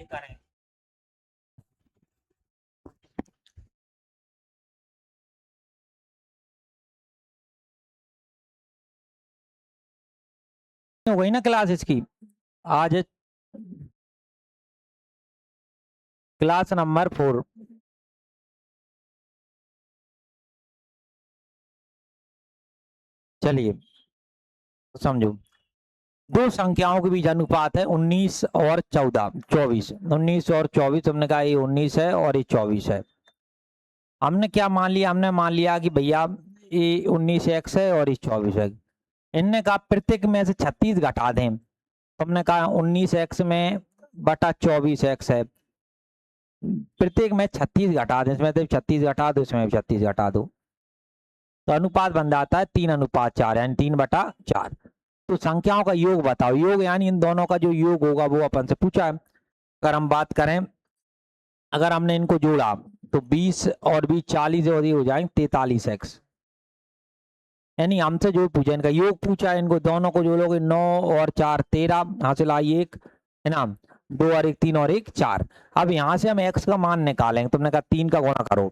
ये करें। हो गई ना क्लास इसकी आज, क्लास नंबर 4। चलिए समझो, दो संख्याओं के बीच अनुपात है 19 और 14 24। 19 और 24, हमने कहा ये 19 है और ये 24 है। हमने क्या मान लिया, हमने मान लिया कि भैया ये 19 एक्स है और ये 24 है। इनने कहा प्रत्येक में से 36 घटा दें, तो हमने कहा 19 एक्स में बटा 24 एक्स है, प्रत्येक में 36 घटा दें, इसमें 36 घटा दो, इसमें 36 घटा दो, तो अनुपात बन जाता है 3:4, यानी 3/4। तो संख्याओं का योग बताओ। योग यानी इन दोनों का जो योग होगा वो अपन से पूछा है। अगर हम बात करें, अगर हमने इनको जोड़ा तो 20 और 20 40 और ये हो जाएंगे 43 एक्स। यानी हमसे जो पूछा, इनका योग पूछा है, इनको दोनों को जोड़ोगे 9 और 4 13, हासिल आई 1, है ना, 2 और 1 3 और 1 4। अब यहाँ से हम एक्स का मान निकालेंगे, तुमने कहा 3 का गुणा करो,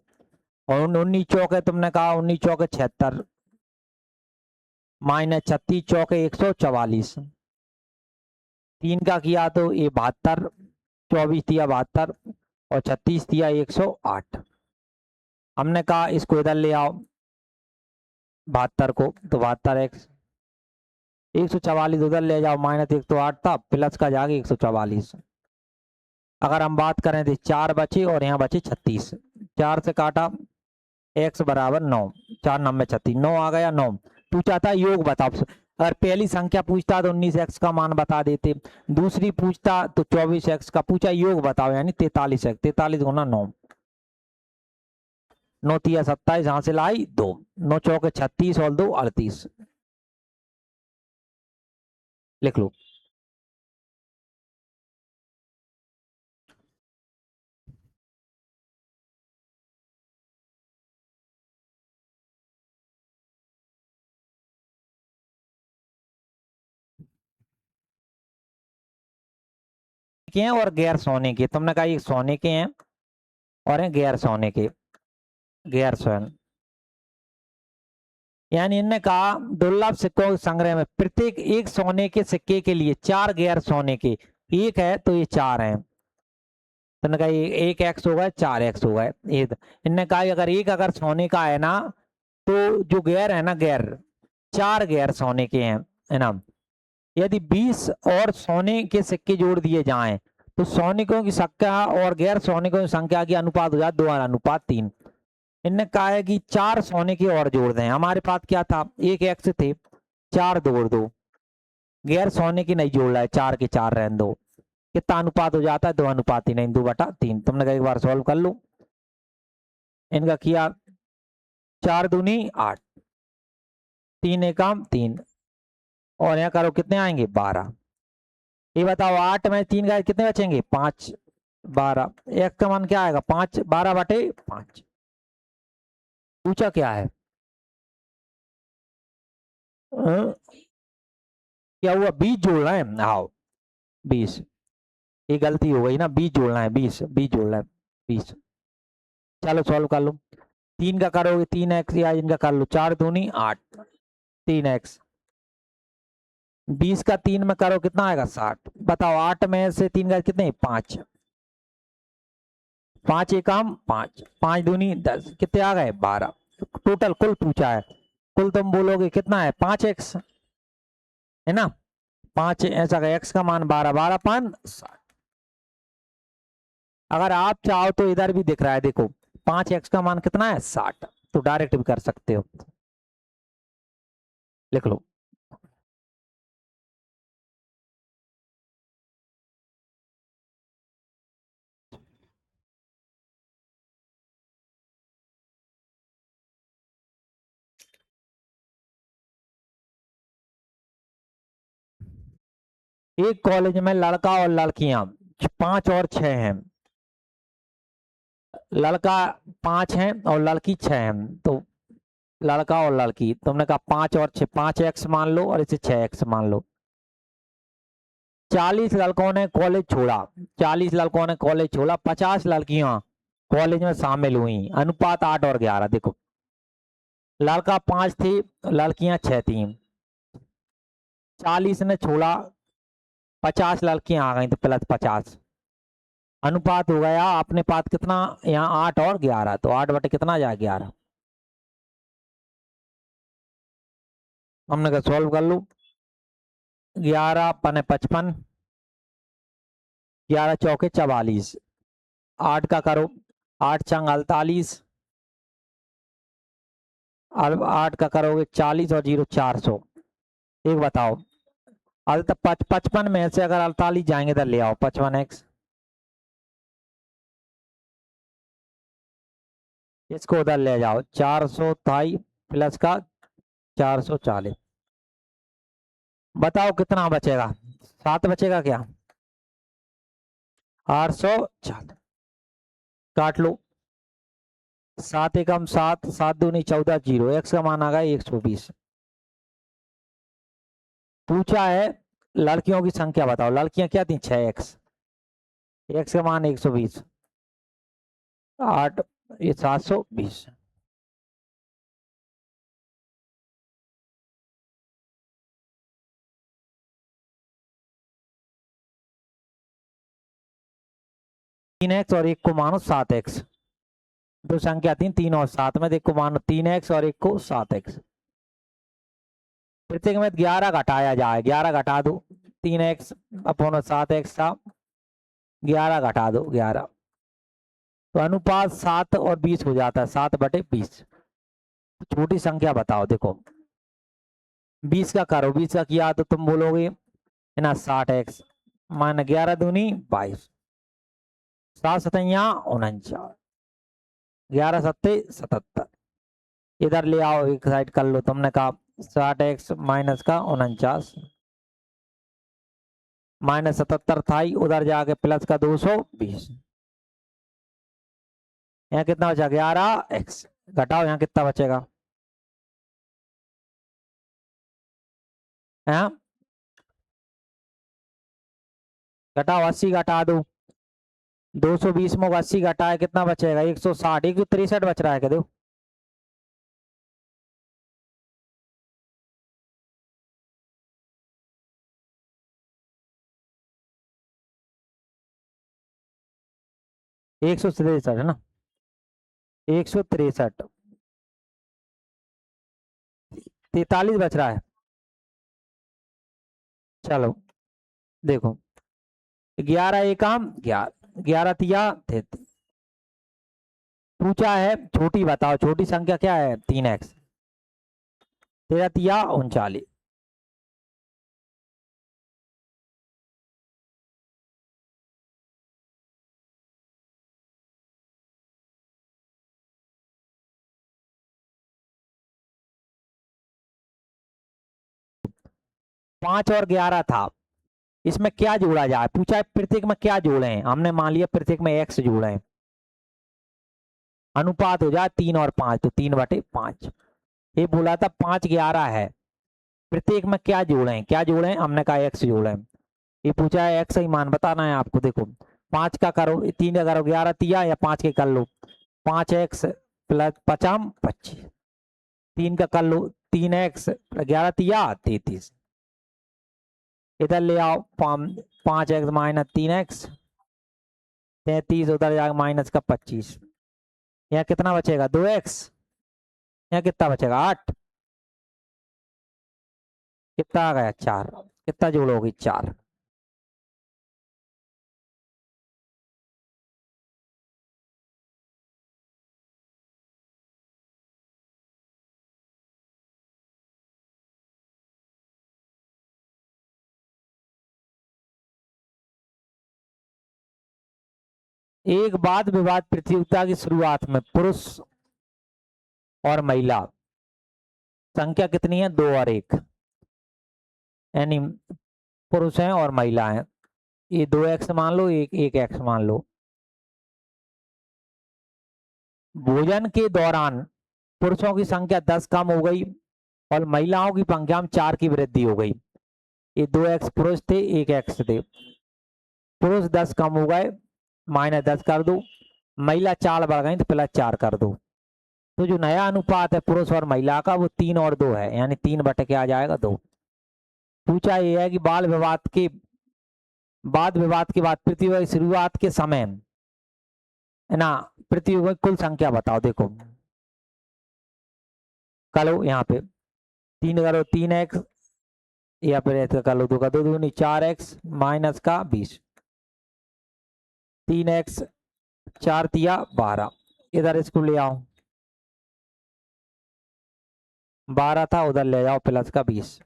और 19 चौक है, तुमने कहा 19 चौक 76 माइनस 36 चौक 144, 3 का किया तो ये 72, 24 दिया 72 और 36 दिया 108। हमने कहा इसको इधर ले आओ 72 को, तो 72 एक्स, 144 उधर ले जाओ, माइनस 108 था, प्लस का जाके 144। अगर हम बात करें तो 4 बचे और यहाँ बचे 36, 4 से काटा x बराबर 9, 4 9 36, 9 आ गया 9। पूछा था योग बताओ। अगर पहली संख्या पूछता तो 19x का मान बता देते, दूसरी पूछता तो 24x का, पूछा योग बताओ यानी 43x, 43 गुना 9, 9 तिया 27, यहां से लाई 2, 9 चौके 36 और 2 38, लिख लो। के हैं और गैर सोने के, तुमने कहा ये सोने के हैं और हैं गैर सोने के, गैर सोने, यानी इनने कहा दुर्लभ सिक्कों के संग्रह में प्रत्येक एक सोने के सिक्के के लिए 4 गैर सोने के, एक है तो ये 4 हैं, तुमने कहा ये 1 एक्स होगा 4 एक्स होगा। ये इनने कहा अगर एक अगर सोने का है ना, तो जो गैर है ना, गैर 4 गैर सोने के हैं, है ना। यदि 20 और सोने के सिक्के जोड़ दिए जाएं तो सोनिकों की संख्या और गैर सोनिकों की संख्या की अनुपात हो जाए 2:3। इनने कहा है कि 4 सोने के और जोड़ दें। हमारे पास क्या था, 1 एक्स थे, 4 जोड़ दो, गैर सोने की नहीं जोड़ रहा है, 4 के 4 रहने दो, कितना अनुपात हो जाता है 2:3, 2/3। तुमने कहा एक बार सॉल्व कर लो, इनका किया 4 दूनी 8, 3 एकम 3, और यहाँ करो कितने आएंगे 12। ये बताओ 8 में 3 का कितने बचेंगे 5, 12, एक का मान क्या आएगा 5, 12/5। पूछा क्या है, क्या हुआ 20 जोड़ना है, आओ 20, ये गलती हो गई ना, 20 जोड़ना है, 20 20 जोड़ना है 20। चलो सॉल्व कर लो, 3 का करोगे 3x, या इनका कर लो 4 दूनी 8, 3x, 20 का 3 में करो कितना आएगा 60। बताओ 8 में से 3 का कितने 5, 5 एकम 5, 5 दूनी 10, कितने आ गए 12। टोटल कुल पूछा है, कुल तुम बोलोगे कितना है 5x, है ना, 5 ऐसा x का मान 12, 12 5 60। अगर आप चाहो तो इधर भी दिख रहा है, देखो 5x का मान कितना है 60, तो डायरेक्ट भी कर सकते हो, लिख लो। एक कॉलेज में लड़का और लड़कियां 5 और 6 हैं, लड़का 5 है और लड़की 6 है, तो लड़का और लड़की, तुमने कहा 5 और 6, 5x मान लो और इसे 6x मान लो। 40 लड़कों ने कॉलेज छोड़ा, 40 लड़कों ने कॉलेज छोड़ा, 50 लड़कियां कॉलेज में शामिल हुई, अनुपात 8 और 11। देखो लड़का 5 थी, लड़कियां 6 थी, 40 ने छोड़ा, 50 लड़कियां आ गई तो प्लस 50, अनुपात हो गया अपने पास कितना यहाँ 8 और 11, तो 8 बटे कितना जाए 11। हमने कहा सॉल्व कर लो, 11 पने 55, 11 चौके 44, 8 का करो, 8 चंग 48, अब 8 का करोगे 40 और 0 400। एक बताओ अब तक 55 में से अगर 48 जाएंगे तो ले आओ 55x, इसको उधर ले जाओ 400 थाई प्लस का 440, बताओ कितना बचेगा, 7 बचेगा क्या, 840, काट लो, 7 एकम 7, 7 दूनी 14, 0, x का मान आ गया 120। पूछा है लड़कियों की संख्या बताओ, लड़कियां क्या थी 6x, x का मान 120, 8 ये 720। तीन एक्स और एक को मानो 7x, दो संख्या थी 3 और 7 में, एक को मानो 3x और एक को 7x, प्रत्येक में 11 घटाया जाए, 11 घटा दो, 3x अपॉन 7x था, 11 घटा दो 11, तो अनुपात 7 और 20 हो जाता है, 7 बटे 20। छोटी संख्या बताओ, देखो 20 का करो, 20 का किया तो तुम बोलोगे है ना 60x, मान 11 दूनी 22, 7 सतैया 49, 11 सत्ते 77, इधर ले आओ एक साइड कर लो, तुमने कहा 60x माइनस का 49 माइनस 77 था ही, उधर जाके प्लस का 220, यहाँ कितना बचा 11x, घटाओ यहाँ कितना बचेगा, यहाँ घटाओ 80 घटा दो, 220 में 80 घटाए कितना बचेगा 160, 163 बच रहा है क्या, दो 163 है ना, 163, 43 बच रहा है। चलो देखो 11 एकम 11, 11 तिया 33, पूछा है छोटी बताओ, छोटी संख्या क्या है 3x, 13 तिया 39, पांच और 11 था, इसमें क्या जोड़ा जाए, पूछा है प्रत्येक में क्या जोड़े हैं, हमने मान लिया प्रत्येक में x जोड़े हैं, अनुपात हो जाए 3 और 5, तो 3 बटे 5, ये बोला था 5 11 है, प्रत्येक में क्या जोड़े हैं, क्या जोड़े हैं, हमने कहा x जोड़े हैं, ये पूछा है x ही मान बताना है आपको, देखो 5 का करो 3 का करो 11 तिया या 5 के कर लो, 5x प्लस 50 25, 3 का कर लो 3x 11 तिया 33, इधर ले आओ 5x माइनस 3x 33, उधर जाकर माइनस का 25, यहाँ कितना बचेगा 2x, यहाँ कितना बचेगा 8, कितना आ गया 4, कितना जोड़ोगी 4, एक वाद विवाद प्रतियोगिता की शुरुआत में पुरुष और महिला संख्या कितनी है 2 और 1, यानी पुरुष हैं और महिला हैं, ये 2x मान लो, एक x मान लो, भोजन के दौरान पुरुषों की संख्या 10 कम हो गई और महिलाओं की संख्या में 4 की वृद्धि हो गई, ये 2x पुरुष थे, 1x थे। पुरुष 10 कम हो गए, -10 कर दो। महिला 4 बढ़ गई तो +4 कर दो। तो जो नया अनुपात है पुरुष और महिला का वो 3 और 2 है, यानी 3 बटे क्या आ जाएगा 2। पूछा ये है कि वाद विवाद के बाद पृथ्वी की शुरुआत के समय है ना, पृथ्वी की कुल संख्या बताओ। देखो करो यहाँ पे 3 करो 3x, या फिर ऐसे कर लो 2 का 2 दूनी 4x माइनस का 20, 3x 4 तिया 12, इधर इसको ले आओ, 12 था उधर ले जाओ प्लस का 20,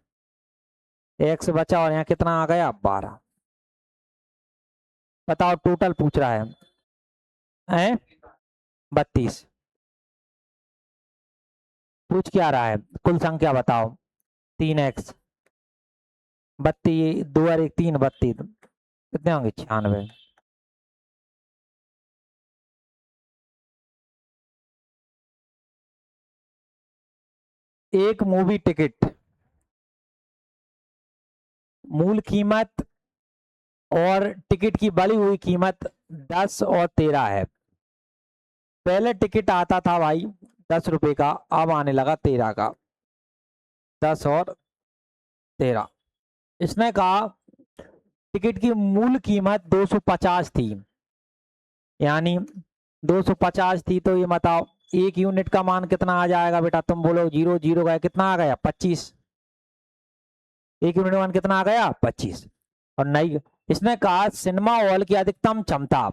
x बचा और यहाँ कितना आ गया 12। बताओ टोटल पूछ रहा है 32। पूछ क्या रहा है, कुल संख्या बताओ। 3x 32, 2 और 1 3, 32, कितने होंगे 96। एक मूवी टिकट मूल कीमत और टिकट की बढ़ी हुई कीमत 10 और 13 है। पहले टिकट आता था भाई 10 रुपए का, अब आने लगा 13 का। 10 और 13। इसने कहा टिकट की मूल कीमत 250 थी, यानी 250 थी, तो ये बताओ एक यूनिट का मान कितना आ जाएगा बेटा, तुम बोलो 0 0 गया, कितना आ गया 25। एक यूनिट मान कितना आ गया 25। और नहीं, इसने कहा सिनेमा हॉल की अधिकतम क्षमता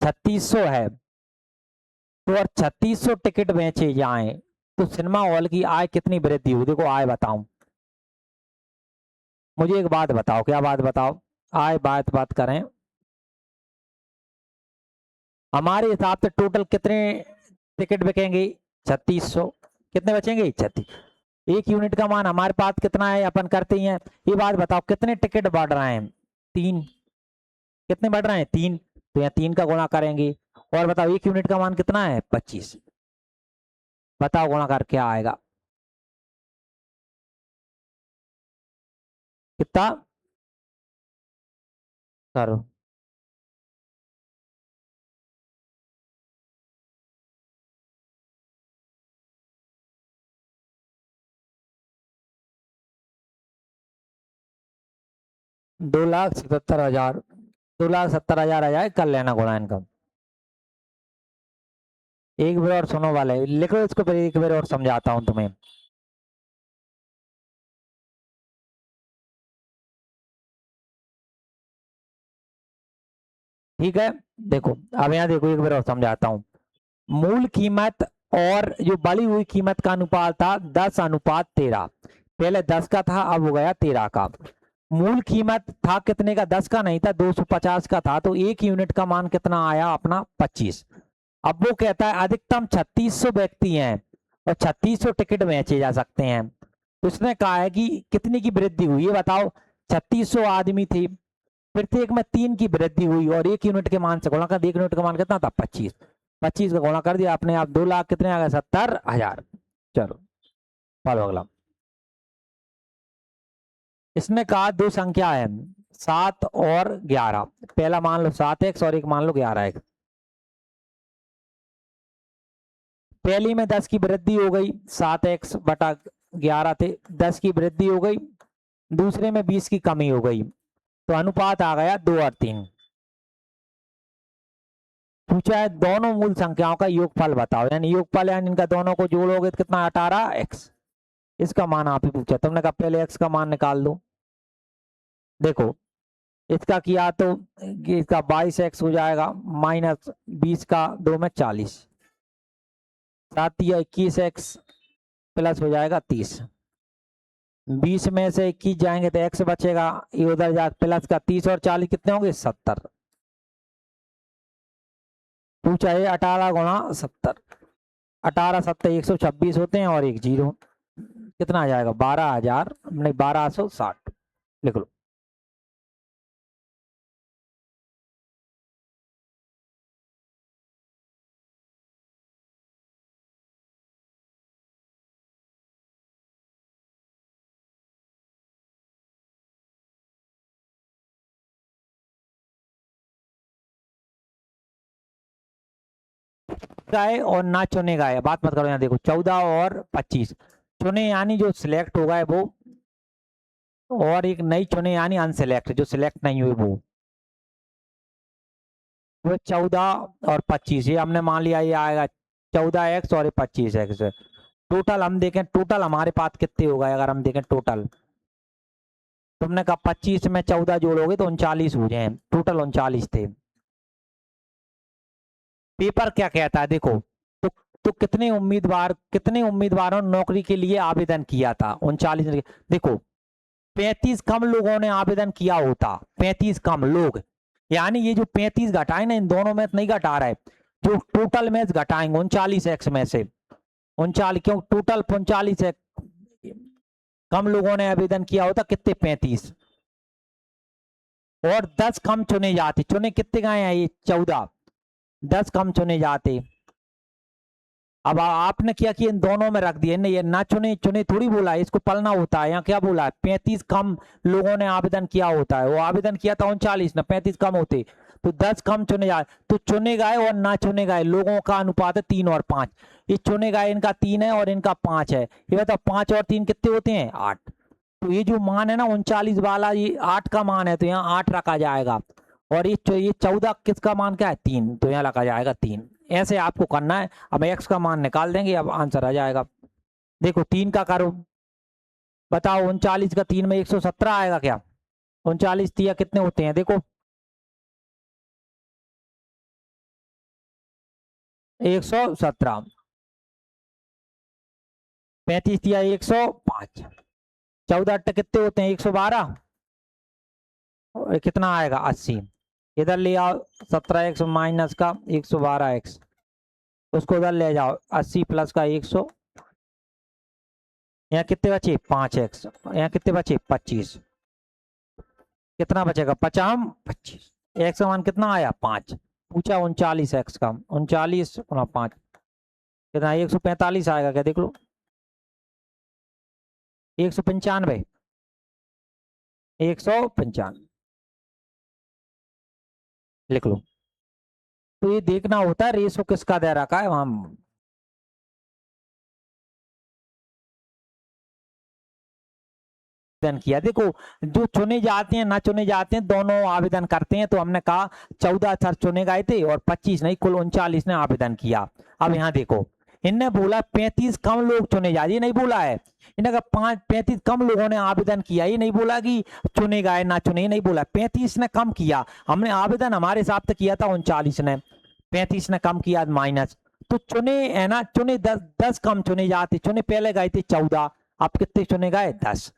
3600 है, तो और 3600 टिकट बेचे जाएं तो सिनेमा हॉल की आय कितनी वृद्धि हुई। देखो आय बताऊं, मुझे एक बात बताओ, क्या बात बताओ, आय बात करें। हमारे हिसाब से टोटल कितने टिकट बिकेंगे 3600, कितने बचेंगे 36। एक यूनिट का मान हमारे पास कितना है अपन करते ही हैं। ये बात बताओ कितने टिकट बढ़ रहे हैं 3, कितने बढ़ रहे हैं 3, तो यहाँ 3 का गुणा करेंगे। और बताओ एक यूनिट का मान कितना है 25, बताओ गुणा कर क्या आएगा, कितना करो। 2,77,000, 2,70,000 आ जाए, कर लेना गुणा इनका। एक बार और सुनो वाले, लिखो इसको, फिर एक बार और समझाता हूं तुम्हें। ठीक है, देखो अब यहाँ देखो एक बार और समझाता हूँ। मूल कीमत और जो बढ़ी हुई कीमत का अनुपात था 10:13। पहले 10 का था, अब हो गया 13 का। मूल कीमत था कितने का, 10 का नहीं था, 250 का था, तो एक यूनिट का मान कितना आया अपना 25। अब वो कहता है अधिकतम 3600 व्यक्ति हैं और 3600 टिकट बेचे जा सकते हैं, तो उसने कहा है कि कितनी की वृद्धि हुई ये बताओ। 3600 आदमी थे, प्रत्येक में 3 की वृद्धि हुई और एक यूनिट के मान से गुणा कर, एक यूनिट का मान कितना था 25, 25 का गुणा कर दिया अपने आप, 2 लाख कितने आ गए 70,000। चलो फॉलो अगला। इसमें कहा दो संख्या है 7 और 11, पहला मान लो 7x और एक मान लो 11x। पहली में 10 की वृद्धि हो गई, 7x/11 थे, 10 की वृद्धि हो गई। दूसरे में 20 की कमी हो गई, तो अनुपात आ गया 2 और 3। पूछा है दोनों मूल संख्याओं का योगफल बताओ, यानी योगफल यानी इनका दोनों को जोड़ोगे तो कितना 18x। इसका मान आप ही पूछा, तुमने कहा पहले x का मान निकाल दो। देखो इसका किया तो इसका 22x हो जाएगा, -20 का 2 में 40, 7 या 21x प्लस हो जाएगा 30। 20 में से 21 जाएंगे तो x बचेगा, ये उधर जा प्लस का 30 और 40 कितने होंगे 70। पूछा है 18 × 70, 18 × 7 126 होते हैं और एक जीरो, कितना आ जाएगा 12,000 नहीं 1260। लिख लो। गए और ना चुने गए, बात मत करो यहाँ देखो 14 और 25 चुने यानी जो सिलेक्ट हो गए वो, और एक नई चुने यानी अनसिलेक्ट जो सिलेक्ट नहीं हुई वो 14 और 25 ये हमने मान लिया ये आएगा 14x और 25x। टोटल हम देखें टोटल हमारे पास कितने हो गए, अगर हम देखें टोटल तुमने कहा 25 में 14 जोड़ोगे तो 39 हो जाए, टोटल 39 थे। पेपर क्या कहता है देखो, तो कितने उम्मीदवारों ने नौकरी के लिए आवेदन किया था 39। देखो 35 कम लोगों ने आवेदन किया होता, 35 कम लोग, यानी ये जो 35 घटाए ना इन दोनों में नहीं घटा रहा है, जो टोटल में घटाएंगे 39x में से 39, क्यों टोटल 39 है, कम लोगों ने आवेदन किया होता कितने 35, और 10 कम चुने जाते, चुने कितने गए हैं ये 14, 10 कम चुने जाते। अब आपने क्या किया इन दोनों में रख दिया, नहीं ये ना चुने चुने थोड़ी बोला है, इसको पलना होता है, यहाँ क्या बोला है 35 कम लोगों ने आवेदन किया होता है, वो आवेदन किया था 39 ना 35 कम होते तो 10 कम चुने जाए, तो चुने गए और ना चुने गए लोगों का अनुपात है 3 और 5, ये चुने गए इनका 3 है और इनका 5 है, ये बताओ 5 और 3 कितने होते हैं 8, तो ये जो मान है ना 39 वाला ये 8 का मान है तो यहाँ 8 रखा जाएगा, और ये 14 किसका मान क्या है 3, तो यहाँ रखा जाएगा 3। ऐसे आपको करना है, अब x का मान निकाल देंगे अब आंसर आ जाएगा। देखो 3 का करो, बताओ 39 का 3 में 117 आएगा क्या, 39 तिया कितने होते हैं देखो 117, 35 तिया 105, 14 अट्टे कितने होते हैं 112, और कितना आएगा 80, इधर ले आओ 17x माइनस का 112x, उसको उधर ले जाओ 80 प्लस का 100, यहाँ कितने बचे 5x, यहाँ कितने बचे 25, कितना बचेगा 50 25, x का मान कितना आया 5, पूछा 39x का 39 गुना 5 कितना 145 आएगा क्या देख लो, 195, 195 लिख लो। तो ये देखना होता है रेशो किसका दे रखा है हम, आवेदन किया देखो जो चुने जाते हैं ना चुने जाते हैं दोनों आवेदन करते हैं, तो हमने कहा 14 सर चुने गए थे और 25 नहीं कुल 39 ने आवेदन किया। अब यहाँ देखो इनने बोला 35 कम लोग चुने जा, ये नहीं बोला है, इन्हें कहा 35 कम लोगों ने आवेदन किया, ये नहीं बोला कि चुने गए ना चुने, ये नहीं बोला 35 ने कम किया, हमने आवेदन हमारे हिसाब से किया था 39 ने, 35 ने कम किया माइनस, तो चुने है ना चुने 10 कम चुने जाते, चुने पहले गए थे 14, अब कितने चुने गए 10,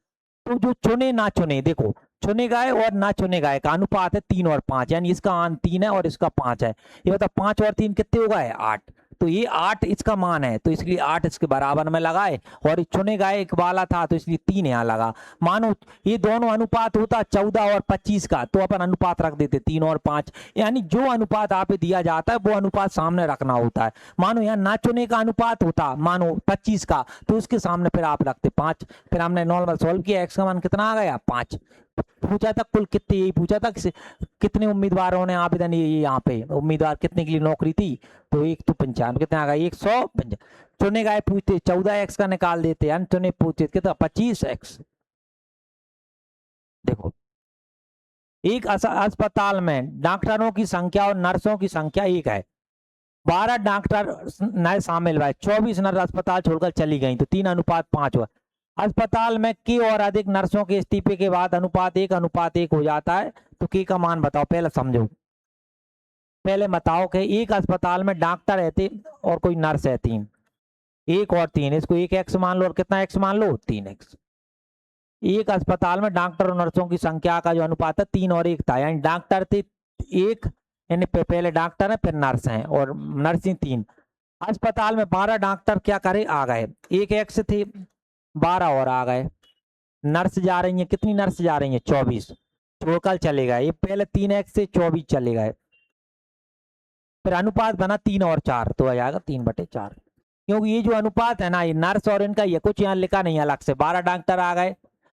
तो जो चुने ना चुने देखो चुने गए और ना चुने गए का अनुपात है 3 और 5, यानी इसका मान 3 है और इसका 5 है, ये बताओ 5 और 3 कितने हो गए 8, तो ये 8 इसका मान है तो इसलिए 8 इसके बराबर में लगाए, और चुने गए एक वाला था तो इसलिए 3 यहाँ लगा। मानो ये दोनों अनुपात होता 14 और 25 का, तो अपन अनुपात रख देते 3 और 5, यानी जो अनुपात आप दिया जाता है वो अनुपात सामने रखना होता है। मानो यहाँ ना चुने का अनुपात होता मानो 25 का, तो उसके सामने फिर आप रखते 5, फिर हमने नॉर्मल सॉल्व किया, एक्स का मान कितना आ गया 5, पूछा था कुल कितने, यही पूछा था कितने उम्मीदवारों ने आवेदन, ये यहाँ पे उम्मीदवार कितने के लिए नौकरी थी, तो 195 कितना आ गया 155, चुने गए पूछते 14x का निकाल देते, अनचुने पूछते कितना 25x। देखो एक अस्पताल में डॉक्टरों की संख्या और नर्सों की संख्या एक है, 12 डॉक्टर नए शामिल हुए, 24 नर्स अस्पताल छोड़कर चली गई, तो 3:5 हुआ। अस्पताल में के और अधिक नर्सों के इस्तीफे के बाद अनुपात 1:1 हो जाता है, तो के का मान बताओ, पहले समझो, पहले बताओ कि एक अस्पताल में डॉक्टर रहते और कोई नर्स रहती, 1 और 3, इसको 1x मान लो और कितना x मान लो 3x, एक अस्पताल में डॉक्टर और नर्सों की संख्या का जो अनुपात है 3 और 1 था, यानी डॉक्टर थे 1, यानी पहले डॉक्टर है फिर नर्स हैं और नर्सिंग 3, अस्पताल में 12 डॉक्टर क्या करे आ गए, 1x थे 12 और आ गए, नर्स जा रही है, कितनी नर्स जा रही है 24, छोड़कर चले गए, ये पहले 3x से 24 चले गए, फिर अनुपात बना 3 और 4, तो आ जाएगा 3/4, क्योंकि ये जो अनुपात है ना ये नर्स और इनका ये कुछ यहाँ लिखा नहीं अलग से, 12 डॉक्टर आ गए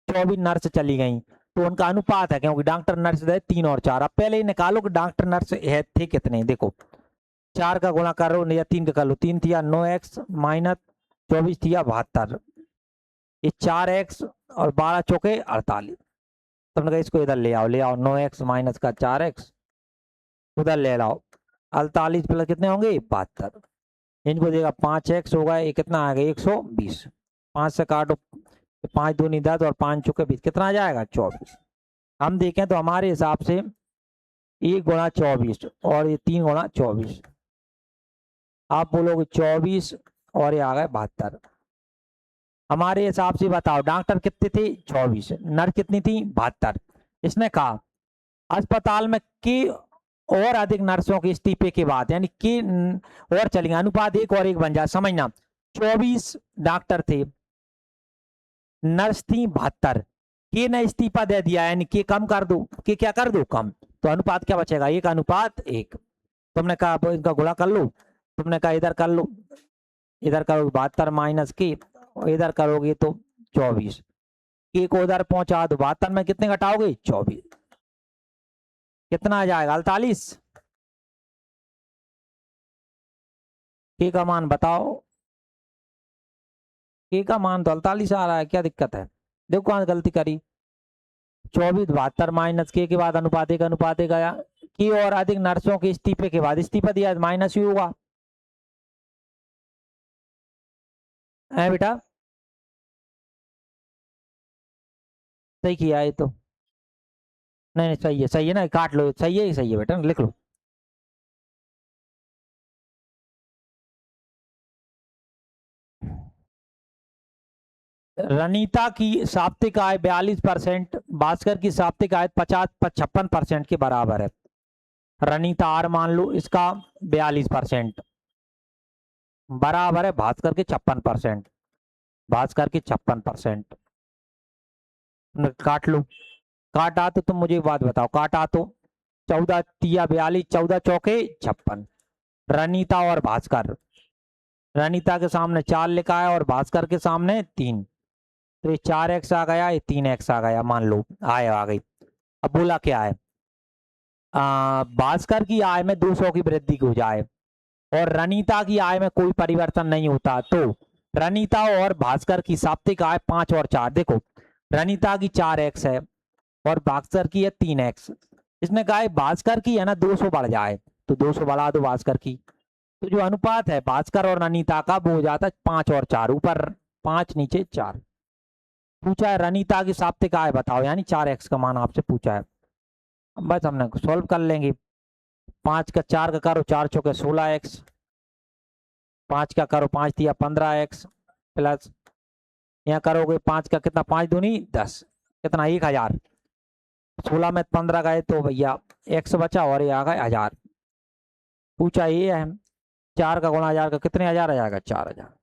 24 नर्स चली गई, तो उनका अनुपात है, क्योंकि डॉक्टर नर्स है 3 और 4। अब पहले ही निकालो कि डॉक्टर नर्स है थे कितने, देखो 4 का गुणा करो या 3 का कर लो, 3 थिया 9x माइनस 24 थिया 72, ये 4x और 12 चौके 48। तुमने कहा इसको इधर ले आओ, 9x माइनस का 4x उधर ले आओ, 48 प्लस कितने होंगे 72, इनको देगा 5x होगा, ये कितना आ गया 120, 5 से काटो 5 दूनी 10 और 5 चौके 20, कितना आ जाएगा 24। हम देखें तो हमारे हिसाब से 1 गुणा 24 और ये 3 गुणा 24, आप बोलोगे 24 और ये आ गए 72। हमारे हिसाब से बताओ डॉक्टर कितने थे 24, नर्स कितनी थी 72। इसने कहा अस्पताल में की और अधिक नर्सों के इस्तीफे के बाद, यानी कि और चलेंगे अनुपात 1 और 1 बन जाए, समझना 24 डॉक्टर थे, नर्स थी 72, के ने इस्तीफा दे दिया, यानी के कम कर दो, के क्या कर दो कम, तो अनुपात क्या बचेगा 1 अनुपात 1। तुमने कहा इनका गुणा कर लो, तुमने कहा इधर कर लो, इधर करोगे 72 माइनस के, इधर करोगे तो 24, के को उधर पहुंचा दो, 72 में कितने घटाओगे 24, कितना आ जाएगा 48। के का मान बताओ, के का मान तो 48 आ रहा है, क्या दिक्कत है, देखो कहां गलती करी, 24 72 माइनस के बाद अनुपात 1 गया, की और अधिक नर्सों के इस्तीफे के बाद, इस्तीफा दिया माइनस ही होगा है बेटा, सही किया है तो, नहीं नहीं सही है ना, काट लो, सही है बेटा, लिख लो। रनीता की साप्ताहिक आय 42%, भास्कर की साप्ताहिक आय 56% के बराबर है। रनीता आर मान लो, इसका 42% बराबर है भास्कर के 56%, भास्कर के 56%, काट लो, काटा तो तुम मुझे एक बात बताओ, काटा तो 14 तिया 42, 14 चौके 56, रनीता और भास्कर, रनीता के सामने 4 लिखा है और भास्कर के सामने 3, तो ये 4x आ गया, ये 3x आ गया, मान लो आय आ गई। अब बोला क्या है, भास्कर की आय में 200 की वृद्धि हो जाए और रनीता की आय में कोई परिवर्तन नहीं होता, तो रनीता और भास्कर की साप्ताहिक आय 5 और 4, देखो रनीता की 4x है और भास्कर की है 3x, इसने कहा है भास्कर की है ना 200 बढ़ जाए, तो 200 बढ़ा दो भास्कर की, तो जो अनुपात है भास्कर और रनीता का वो हो जाता है 5 और 4, ऊपर 5 नीचे 4। पूछा है रनीता की साप्ताहिक आय बताओ, यानी 4x का मान आपसे पूछा है, बस हमने सॉल्व कर लेंगे, 5 का 4 का करो 4 चौके 16x, 5 का करो 5 दिया 15x प्लस यहाँ करोगे 5 का कितना 5 दूनी 10, कितना 1000, 16 में 15 गए तो भैया x बचा और ये आ गए 1000। पूछा ये है 4 का गुणा 1000 का कितने हजार आ जाएगा 4000।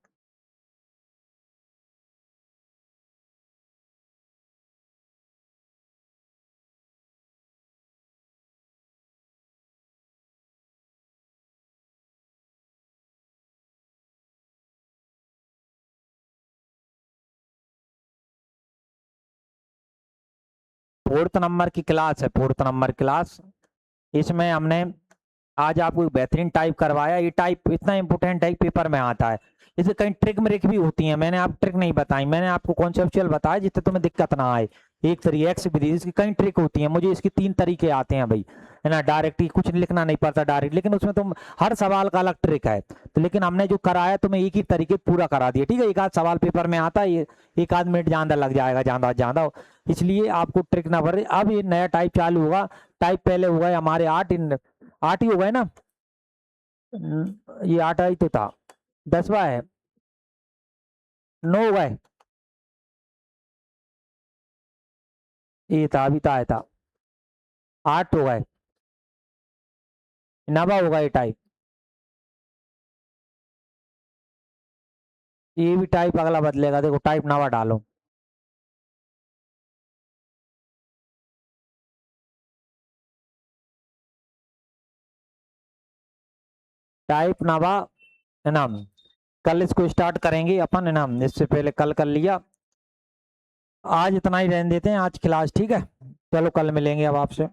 फोर्थ नंबर की क्लास है, फोर्थ नंबर क्लास, इसमें हमने आज आपको बेहतरीन टाइप करवाया, ये टाइप इतना इंपॉर्टेंट है पेपर में आता है, इससे कहीं ट्रिक म्रिक भी होती है, मैंने आप ट्रिक नहीं बताई, मैंने आपको कॉन्सेप्चुअल बताया जिससे तुम्हें दिक्कत ना आए, एक तरीके एक्स विधि, इसकी कई ट्रिक होती है, मुझे इसके 3 तरीके आते हैं भाई, है ना, डायरेक्ट ही कुछ लिखना नहीं पड़ता डायरेक्ट, लेकिन उसमें तुम हर सवाल का अलग ट्रिक है, तो लेकिन हमने जो कराया तुम्हें एक ही तरीके पूरा करा दिया, ठीक है, एक आध सवाल पेपर में आता है, ये 1 आध मिनट ज्यादा लग जाएगा, ज्यादा ज्यादा, इसलिए आपको ट्रिक ना पड़े। अब ये नया टाइप चालू होगा, टाइप पहले हो गए हमारे 8 ही हो गए ना, ये 8 ही तो था, 10वां है 9 हो गए, ये था अभी तो आया था 8 हो गए, 9वां होगा ये टाइप, ये भी टाइप अगला बदलेगा, देखो टाइप 9वां डालो, टाइप 9वां है ना, कल इसको स्टार्ट करेंगे अपन, है ना, इससे पहले कल कर लिया, आज इतना ही रहने देते हैं आज क्लास, ठीक है, चलो कल मिलेंगे अब आपसे।